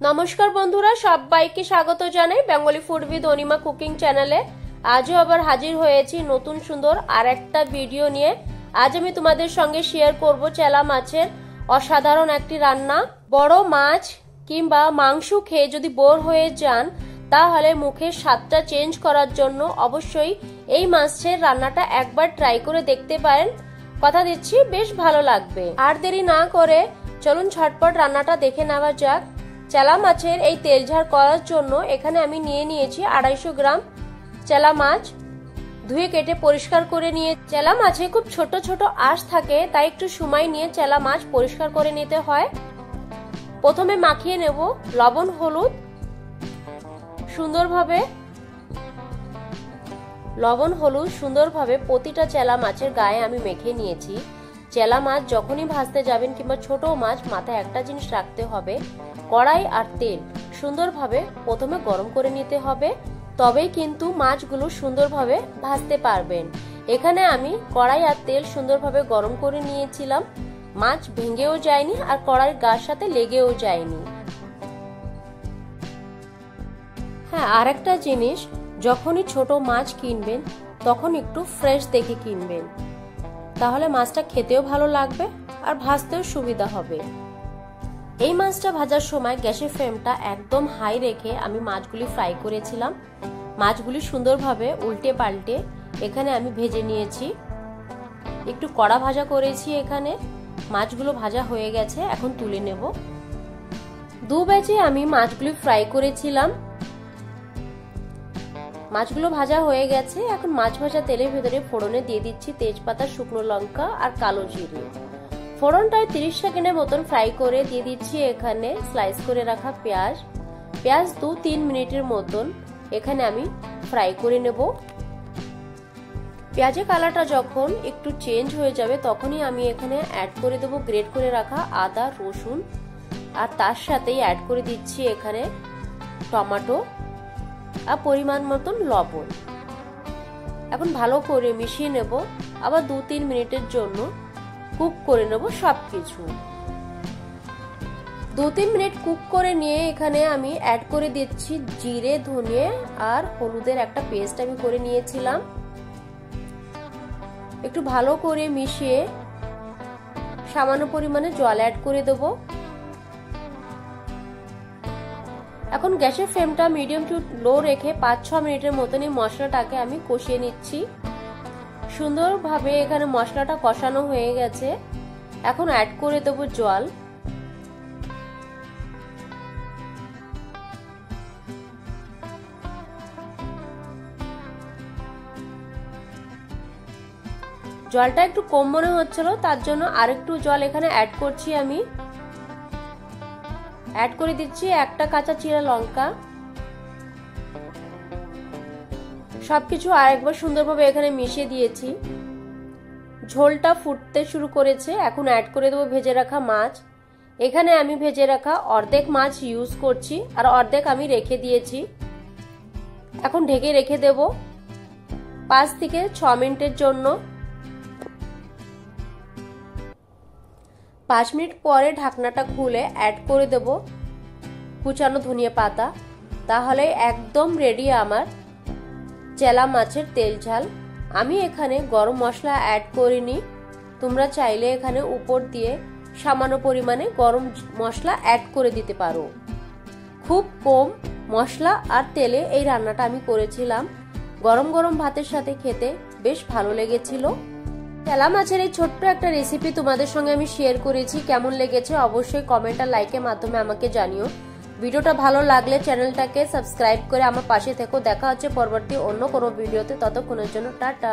নমস্কার বন্ধুরা, সবাইকে স্বাগত জানাই Bengali food with Anima cooking চ্যানেলে। আজও আবার হাজির হয়েছি নতুন সুন্দর আর একটা ভিডিও নিয়ে। আজ আমি তোমাদের সঙ্গে শেয়ার করব চেলা মাছের অসাধারণ একটি রান্না। বড় মাছ কিংবা মাংস খেয়ে যদি বোর হয়ে যান, তাহলে মুখের স্বাদটা চেঞ্জ করার জন্য অবশ্যই এই মাছের রান্নাটা একবার ট্রাই করে দেখতে পারেন। কথা দিচ্ছি বেশ ভালো লাগবে। আর দেরি না করে চলুন ঝটপট রান্নাটা দেখে নেওয়া যাক। চেলা মাছের এই তেল ঝাড় করার জন্য এখানে আমি নিয়ে নিয়েছি 250 গ্রাম চেলা মাছ। ধুয়ে কেটে পরিষ্কার করে নিয়ে, চেলা মাছে খুব ছোট ছোট আঁশ থাকে, তাই একটু সময় নিয়ে চেলা মাছ পরিষ্কার করে নিতে হয়। প্রথমে মাখিয়ে নেব লবণ হলুদ সুন্দরভাবে প্রতিটা চেলা মাছের গায়ে আমি মেখে নিয়েছি। চেলা মাছ যখনই ভাজতে যাবেন কিংবা ছোট মাছ, মাথায় একটা জিনিস রাখতে হবে, কড়াই আর তেল সুন্দরভাবে প্রথমে গরম করে নিতে হবে, তবেই কিন্তু মাছগুলো সুন্দরভাবে ভাজতে পারবেন। এখানে আমি কড়াই আর তেল সুন্দরভাবে গরম করে নিয়েছিলাম, মাছ ভেঙেও যায়নি আর কড়াইয়ের গার সাথে লেগেও যায়নি। হ্যাঁ, আর একটা জিনিস, যখনই ছোট মাছ কিনবেন তখন একটু ফ্রেশ দেখে কিনবেন, তাহলে মাছটা খেতেও ভালো লাগবে আর ভাজতেও সুবিধা হবে। এই মাছটা ভাজার সময় গ্যাসের ফ্লেমটা একদম হাই রেখে আমি মাছগুলি ফ্রাই করেছিলাম। মাছগুলি সুন্দরভাবে উল্টে পাল্টে এখানে আমি ভেজে নিয়েছি, একটু কড়া ভাজা করেছি। এখানে মাছগুলো ভাজা হয়ে গেছে, এখন তুলে নেব। দু ব্যাচে আমি মাছগুলি ফ্রাই করেছিলাম, মাছগুলো ভাজা হয়ে গেছে। এখন মাছ ভাজা তেলের ভেতরে ফোড়নে দিয়ে দিচ্ছি তেজপাতা, শুকনো লঙ্কা আর কালো জিরে। ফোড়নটায় 30 সেকেন্ডের মতন ফ্রাই করে দিয়ে দিচ্ছি এখানে স্লাইস করে রাখা পেঁয়াজ। 2-3 মিনিটের মতন এখানে আমি ফ্রাই করে নেব। পেঁয়াজের কালারটা যখন একটু চেঞ্জ হয়ে যাবে, তখনই আমি এখানে অ্যাড করে দেব গ্রেট করে রাখা আদা রসুন, আর তার সাথেই অ্যাড করে দিচ্ছি এখানে টমেটো আর পরিমাণ মতন লবণ। এখন ভালো করে মিশিয়ে নেব, আবার 2-3 মিনিটের জন্য কুক করে নেব সবকিছু। 2-3 মিনিট কুক করে নিয়ে এখানে আমি অ্যাড করে দিচ্ছি জিরে, ধনে আর হলুদের একটা পেস্ট আমি করে নিয়েছিলাম। একটু ভালো করে মিশিয়ে সামান্য পরিমাণে জল অ্যাড করে দেব। এখন গ্যাসের ফ্লেমটা মিডিয়াম টু লো রেখে 5-6 মিনিটের মতন এই মশলাটাকে আমি কষিয়ে নিচ্ছি। সুন্দরভাবে এখানে মশলাটা কষানো হয়ে গেছে, এখন অ্যাড করে দেব জল। জলটা একটু কম মনে হচ্ছিল, তার জন্য আরেকটু জল এখানে অ্যাড করছি। আমি অ্যাড করে দিচ্ছি একটা কাঁচা চিরা লঙ্কা। সবকিছু আরেকবার সুন্দরভাবে এখানে মিশিয়ে দিয়েছি। ঝোলটা ফুটতে শুরু করেছে, এখন অ্যাড করে দেবো ভেজে রাখা মাছ। এখানে আমি ভেজে রাখা অর্ধেক মাছ ইউজ করছি আর অর্ধেক আমি রেখে দিয়েছি। এখন ঢেকে রেখে দেব 5 থেকে 6 মিনিটের জন্য। 5 মিনিট পরে ঢাকনাটা খুলে অ্যাড করে দেব কুচানো ধনিয়া পাতা। তাহলে একদম রেডি আমার চেলা মাছের তেল ঝাল। আমি এখানে গরম মশলা অ্যাড করিনি, তোমরা চাইলে এখানে উপর দিয়ে সামান্য পরিমাণে গরম মশলা অ্যাড করে দিতে পারো। খুব কম মশলা আর তেলে এই রান্নাটা আমি করেছিলাম। গরম গরম ভাতের সাথে খেতে বেশ ভালো লেগেছিল। চেলা মাছের এই ছোট্ট একটা রেসিপি তোমাদের সঙ্গে আমি শেয়ার করেছি, কেমন লেগেছে অবশ্যই কমেন্ট আর লাইকের মাধ্যমে আমাকে জানিও। ভিডিওটা ভালো লাগলে চ্যানেলটাকে সাবস্ক্রাইব করে আমার পাশে থেকো। দেখা হচ্ছে পরবর্তী অন্য কোনো ভিডিওতে, ততক্ষণের জন্য টাটা।